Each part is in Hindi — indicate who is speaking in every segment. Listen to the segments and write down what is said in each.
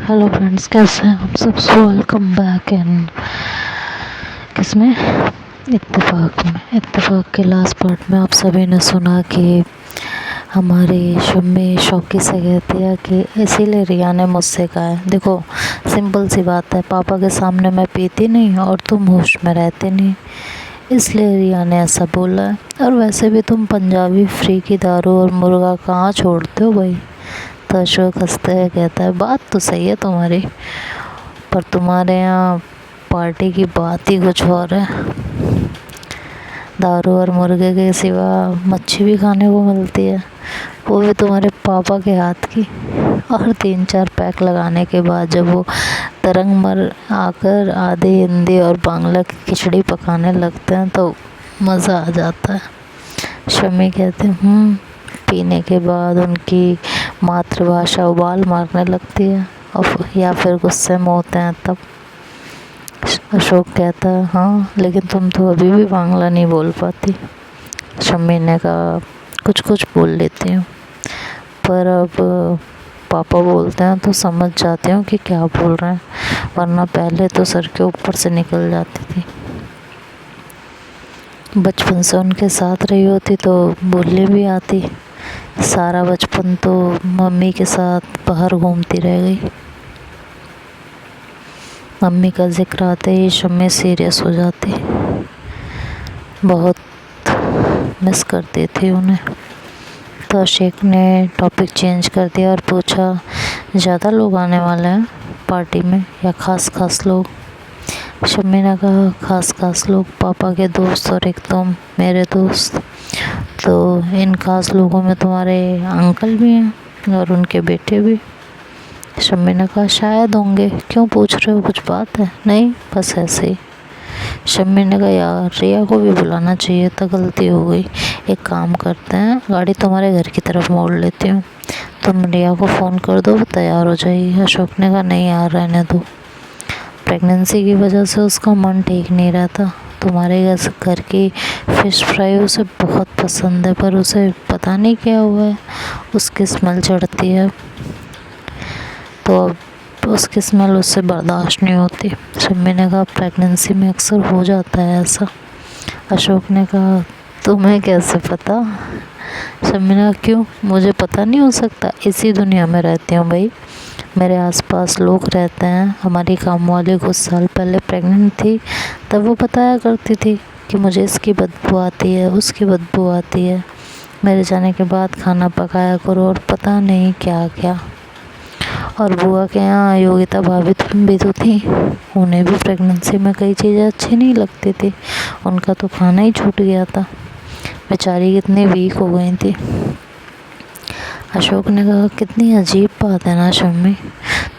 Speaker 1: हेलो फ्रेंड्स, कैसे हैं आप सब। सो वेलकम बैक एंड किसमें इत्तेफाक के लास्ट पार्ट में आप सभी ने सुना कि हमारी शम्मी शौकी से कहती है कि इसीलिए रिया ने मुझसे कहा है। देखो, सिंपल सी बात है, पापा के सामने मैं पीती नहीं और तुम होश में रहते नहीं, इसलिए रिया ने ऐसा बोला है। और वैसे भी तुम पंजाबी फ्री की दारू और मुर्गा कहाँ छोड़ते हो भाई। तो अशोक हंसते हुए कहता है, बात तो सही है तुम्हारी, पर तुम्हारे यहाँ पार्टी की बात ही कुछ और है। दारू और मुर्गे के सिवा मच्छी भी खाने को मिलती है, वो भी तुम्हारे पापा के हाथ की। और 3-4 पैक लगाने के बाद जब वो तरंग मर आकर आधी हिंदी और बांग्ला की खिचड़ी पकाने लगते हैं तो मज़ा आ जाता है। शम्मी कहते हैं पीने के बाद उनकी मातृभाषा उबाल मारने लगती है और या फिर गुस्से में होते हैं तब। अशोक कहता है, हाँ लेकिन तुम तो अभी भी बांग्ला नहीं बोल पाती। शम्मी ने कहा, कुछ कुछ बोल लेती हूँ, पर अब पापा बोलते हैं तो समझ जाती हूँ कि क्या बोल रहे हैं, वरना पहले तो सर के ऊपर से निकल जाती थी। बचपन से उनके साथ रही होती तो बोलने भी आती। सारा बचपन तो मम्मी के साथ बाहर घूमती रह गई। मम्मी का जिक्र आते ही शम्मी सीरियस हो जाती, बहुत मिस करती थी उन्हें। तो अशोक ने टॉपिक चेंज कर दिया और पूछा, ज़्यादा लोग आने वाले हैं पार्टी में या खास लोग। शम्मी ने कहा, खास लोग, पापा के दोस्त और एक तुम मेरे दोस्त। तो इन खास लोगों में तुम्हारे अंकल भी हैं और उनके बेटे भी। शम्मी ने कहा, शायद होंगे, क्यों पूछ रहे हो, कुछ बात है? नहीं, बस ऐसे ही। शम्मी ने कहा, यार रिया को भी बुलाना चाहिए था, गलती हो गई। एक काम करते हैं, गाड़ी तुम्हारे घर की तरफ मोड़ लेती हूँ, तुम रिया को फ़ोन कर दो, वो तैयार हो जाएगी। अशोक ने कहा, नहीं यार, रहने दो, प्रेगनेंसी की वजह से उसका मन ठीक नहीं रहता। तुम्हारे घर की फ़िश फ्राई उसे बहुत पसंद है, पर उसे पता नहीं क्या हुआ है, उसकी स्मेल चढ़ती है, तो अब उसकी स्मेल उससे बर्दाश्त नहीं होती। शम्मी ने कहा, प्रेगनेंसी में अक्सर हो जाता है ऐसा। अशोक ने कहा, तुम्हें कैसे पता? शम्मी ने कहा, क्यों, मुझे पता नहीं हो सकता? इसी दुनिया में रहती हूँ भाई, मेरे आसपास लोग रहते हैं। हमारी काम वाली कुछ साल पहले प्रेग्नेंट थी, तब वो बताया करती थी कि मुझे इसकी बदबू आती है, उसकी बदबू आती है, मेरे जाने के बाद खाना पकाया करो, और पता नहीं क्या क्या। और बुआ के यहाँ योगिता भाभी भी तो थी, उन्हें भी प्रेगनेंसी में कई चीज़ें अच्छी नहीं लगती थी, उनका तो खाना ही छूट गया था, बेचारी कितनी वीक हो गई थी। अशोक ने कहा, कितनी अजीब बात है ना शम्मी,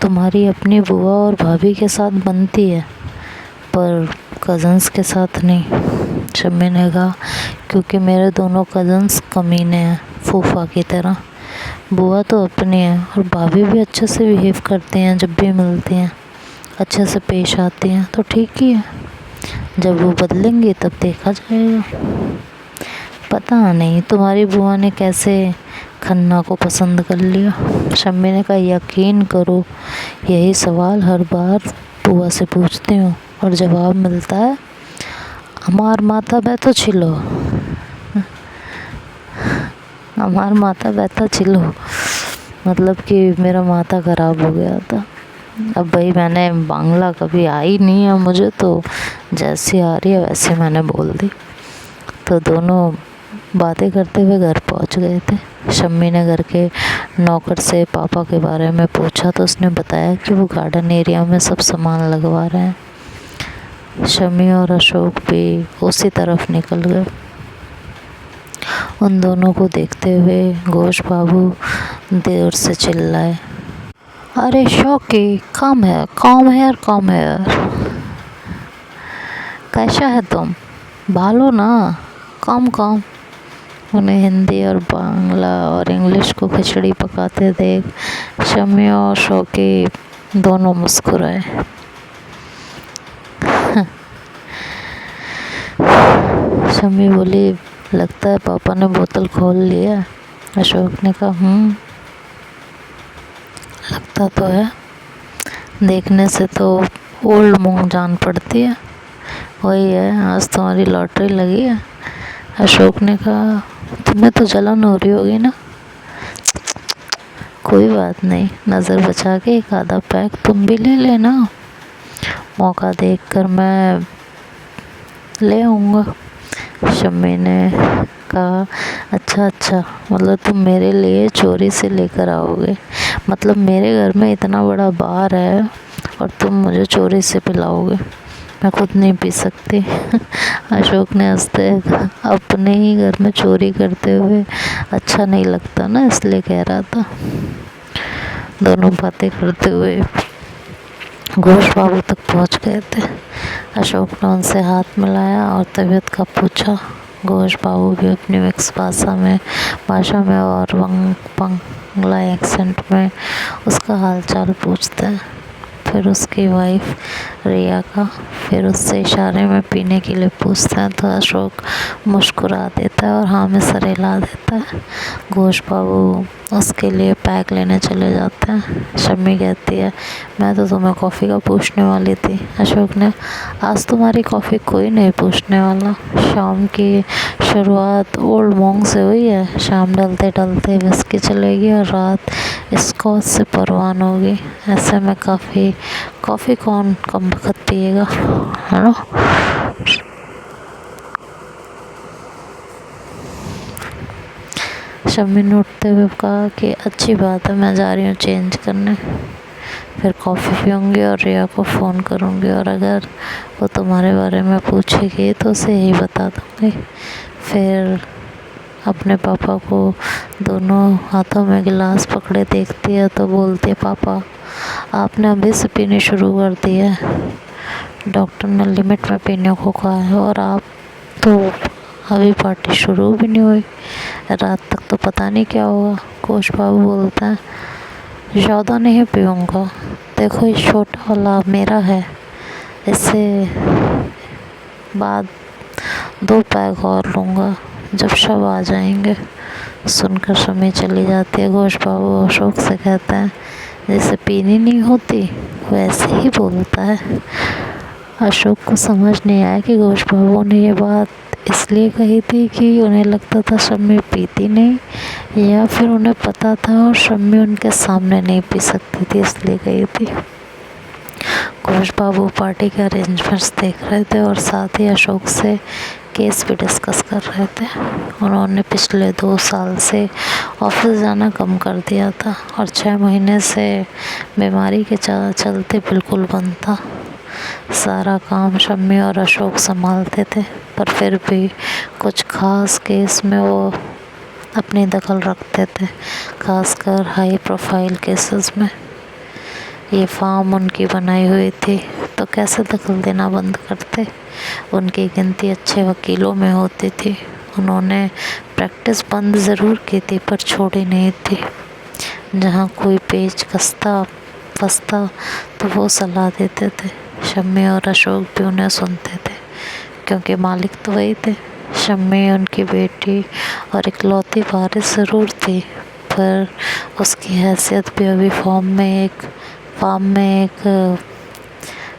Speaker 1: तुम्हारी अपनी बुआ और भाभी के साथ बनती है पर कज़न्स के साथ नहीं। शम्मी ने कहा, क्योंकि मेरे दोनों कज़न्स कमीने हैं, फूफा की तरह। बुआ तो अपनी है और भाभी भी अच्छे से बिहेव करती हैं, जब भी मिलती हैं अच्छे से पेश आती हैं, तो ठीक ही है। जब वो बदलेंगी तब देखा जाएगा। पता नहीं तुम्हारी बुआ ने कैसे खन्ना को पसंद कर लिया। शम्मी ने कहा, यकीन करो, यही सवाल हर बार बुआ से पूछती हूँ और जवाब मिलता है, हमार माता बैठो छिलो, हमार माता बैठा छिलो, मतलब कि मेरा माथा ख़राब हो गया था। अब भाई मैंने बांग्ला कभी आई नहीं है मुझे, तो जैसी आ रही है वैसे मैंने बोल दी। तो दोनों बातें करते हुए घर पहुंच गए थे। शम्मी ने घर के नौकर से पापा के बारे में पूछा तो उसने बताया कि वो गार्डन एरिया में सब सामान लगवा रहे हैं। शम्मी और अशोक भी उसी तरफ निकल गए। उन दोनों को देखते हुए घोष बाबू देर से चिल्लाए, अरे शौकी, कम है, कैसा है तुम, भालो ना, कम। उन्हें हिंदी और बांग्ला और इंग्लिश को खिचड़ी पकाते देख शम्मी और शौकी दोनों मुस्कुराए। शम्मी बोली, लगता है पापा ने बोतल खोल लिया। अशोक ने कहा, लगता तो है। देखने से तो ओल्ड मूंग जान पड़ती है। वही है, आज तुम्हारी लॉटरी लगी है। अशोक ने कहा, तुम्हें तो जलन हो रही होगी ना। कोई बात नहीं, नज़र बचा के एक आधा पैक तुम भी ले लेना, मौका देखकर मैं ले आऊँगा। शम्मी ने कहा, अच्छा, मतलब तुम मेरे लिए चोरी से लेकर आओगे? मतलब मेरे घर में इतना बड़ा बार है और तुम मुझे चोरी से पिलाओगे? मैं खुद नहीं पी सकती। अशोक ने हंसते कहा, अपने ही घर में चोरी करते हुए अच्छा नहीं लगता ना, इसलिए कह रहा था। दोनों बातें करते हुए घोष बाबू तक पहुंच गए थे। अशोक ने उनसे हाथ मिलाया और तबीयत का पूछा। घोष बाबू भी अपनी मिक्स भाषा में और बंगला एक्सेंट में उसका हालचाल पूछते हैं। फिर उसकी वाइफ रिया का, फिर उससे इशारे में पीने के लिए पूछते हैं तो अशोक मुस्कुरा देता है और हाँ में सर हिला देता है। घोष बाबू उसके लिए पैक लेने चले जाते हैं। शम्मी कहती है, मैं तो तुम्हें कॉफ़ी का पूछने वाली थी। अशोक ने, आज तुम्हारी कॉफ़ी कोई नहीं पूछने वाला। शाम की शुरुआत ओल्ड मॉन्ग से हुई है। शाम ढलते ढलते विस्की चलेगी और रात स्कॉच से परवान होगी। ऐसे में कॉफ़ी कौन कम वक्त पिएगा, है ना। शम्मी ने उठते हुए कहा कि अच्छी बात है, मैं जा रही हूँ चेंज करने, फिर कॉफ़ी पीऊँगी और रिया को फ़ोन करूँगी और अगर वो तुम्हारे बारे में पूछेगी तो उसे यही बता दूँगी। फिर अपने पापा को दोनों हाथों में गिलास पकड़े देखती है तो बोलती है, पापा आपने अभी से पीनी शुरू कर दी है। डॉक्टर ने लिमिट में पीने को कहा है और आप तो अभी पार्टी शुरू भी नहीं हुई, रात तक तो पता नहीं क्या होगा। घोष बाबू बोलता है, ज़्यादा नहीं पीऊँगा, देखो ये छोटा वाला मेरा है, इससे बाद 2 पैक और लूँगा जब शव आ जाएंगे। सुनकर शम्मी चली जाती है। घोष बाबू अशोक से कहते हैं, जैसे पीनी नहीं होती वैसे ही बोलता है। अशोक को समझ नहीं आया कि घोष बाबू ने ये बात इसलिए कही थी कि उन्हें लगता था शम्मी पीती नहीं, या फिर उन्हें पता था और शम्मी उनके सामने नहीं पी सकती थी इसलिए कही थी। घोष बाबू पार्टी के अरेंजमेंट्स देख रहे थे और साथ ही अशोक से केस भी डिस्कस कर रहे थे। उन्होंने पिछले 2 साल से ऑफिस जाना कम कर दिया था और 6 महीने से बीमारी के चलते बिल्कुल बंद था। सारा काम शम्मी और अशोक संभालते थे, पर फिर भी कुछ खास केस में वो अपनी दखल रखते थे, खासकर हाई प्रोफाइल केसेस में। ये फार्म उनकी बनाई हुई थी तो कैसे दखल देना बंद करते। उनकी गिनती अच्छे वकीलों में होती थी। उन्होंने प्रैक्टिस बंद ज़रूर की थी पर छोड़ी नहीं थी। जहाँ कोई पेच फंसता तो वो सलाह देते थे। शम्मी और अशोक भी उन्हें सुनते थे क्योंकि मालिक तो वही थे। शम्मी उनकी बेटी और इकलौती वारिस ज़रूर थी, पर उसकी हैसियत भी अभी फार्म में एक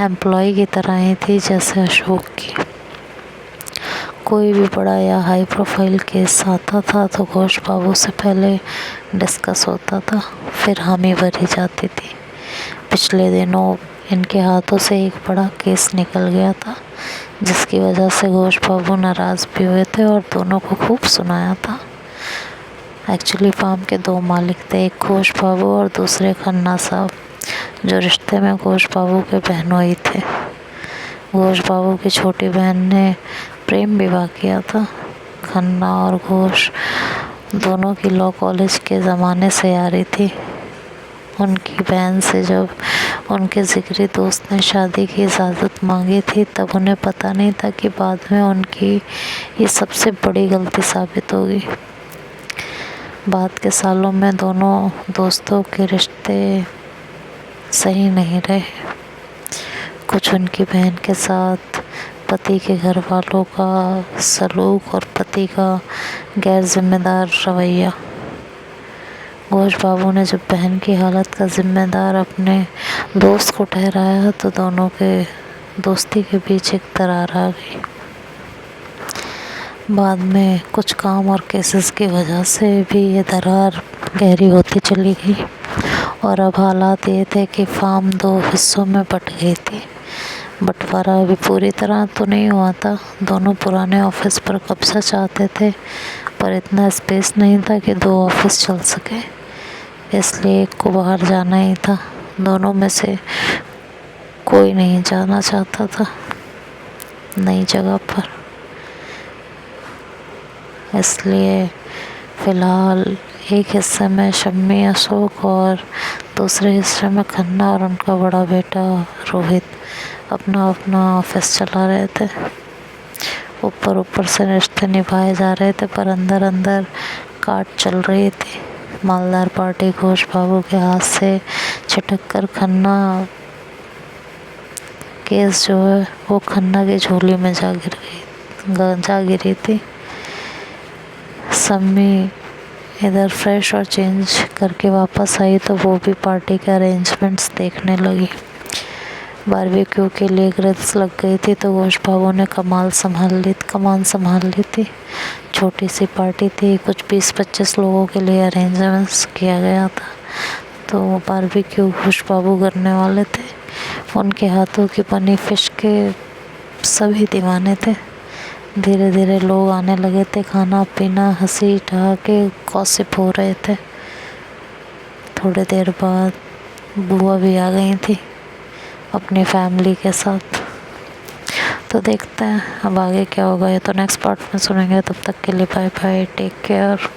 Speaker 1: एम्प्लॉय की तरह ही थी जैसे अशोक की। कोई भी बड़ा या हाई प्रोफाइल केस आता था तो घोष बाबू से पहले डिस्कस होता था, फिर हामी भरी जाती थी। पिछले दिनों इनके हाथों से एक बड़ा केस निकल गया था जिसकी वजह से घोष बाबू नाराज़ भी हुए थे और दोनों को खूब सुनाया था। एक्चुअली फार्म के 2 मालिक थे, एक घोष बाबू और दूसरे खन्ना साहब, जो रिश्ते में घोष बाबू के बहनोई थे। घोष बाबू की छोटी बहन ने प्रेम विवाह किया था। खन्ना और घोष दोनों की लॉ कॉलेज के ज़माने से यारी थी। उनकी बहन से जब उनके जिगरी दोस्त ने शादी की इजाज़त मांगी थी तब उन्हें पता नहीं था कि बाद में उनकी ये सबसे बड़ी गलती साबित होगी। बाद के सालों में दोनों दोस्तों के रिश्ते सही नहीं रहे। कुछ उनकी बहन के साथ पति के घर वालों का सलूक और पति का गैर जिम्मेदार रवैया। घोष बाबू ने जब बहन की हालत का जिम्मेदार अपने दोस्त को ठहराया तो दोनों के दोस्ती के बीच एक दरार आ गई। बाद में कुछ काम और केसेस की वजह से भी ये दरार गहरी होती चली गई और अब हालात ये थे कि फार्म 2 हिस्सों में बट गई थी। बंटवारा अभी पूरी तरह तो नहीं हुआ था। दोनों पुराने ऑफिस पर कब्जा चाहते थे, पर इतना स्पेस नहीं था कि 2 ऑफिस चल सके, इसलिए एक को बाहर जाना ही था। दोनों में से कोई नहीं जाना चाहता था नई जगह पर, इसलिए फ़िलहाल एक हिस्से में शम्मी, अशोक और दूसरे हिस्से में खन्ना और उनका बड़ा बेटा रोहित अपना अपना ऑफिस चला रहे थे। ऊपर ऊपर से रिश्ते निभाए जा रहे थे, पर अंदर अंदर काट चल रही थी। मालदार पार्टी घोष बाबू के हाथ से छिटक कर खन्ना केस जो है वो खन्ना की झोली में जा गिरी थी। सम्मी इधर फ्रेश और चेंज करके वापस आई तो वो भी पार्टी के अरेंजमेंट्स देखने लगी। बारबेक्यू के लिए ग्रिल्स लग गई थी तो घोष बाबू ने कमान संभाल ली थी। छोटी सी पार्टी थी, कुछ 20-25 लोगों के लिए अरेंजमेंट्स किया गया था, तो बारबेक्यू घोष बाबू करने वाले थे। उनके हाथों की बनी फिश के सभी दीवाने थे। धीरे धीरे लोग आने लगे थे, खाना पीना, हंसी ठहाके, गॉसिप हो रहे थे। थोड़ी देर बाद बुआ भी आ गई थी अपनी फैमिली के साथ। तो देखते हैं अब आगे क्या होगा, ये तो नेक्स्ट पार्ट में सुनेंगे। तब तक के लिए बाय बाय, टेक केयर।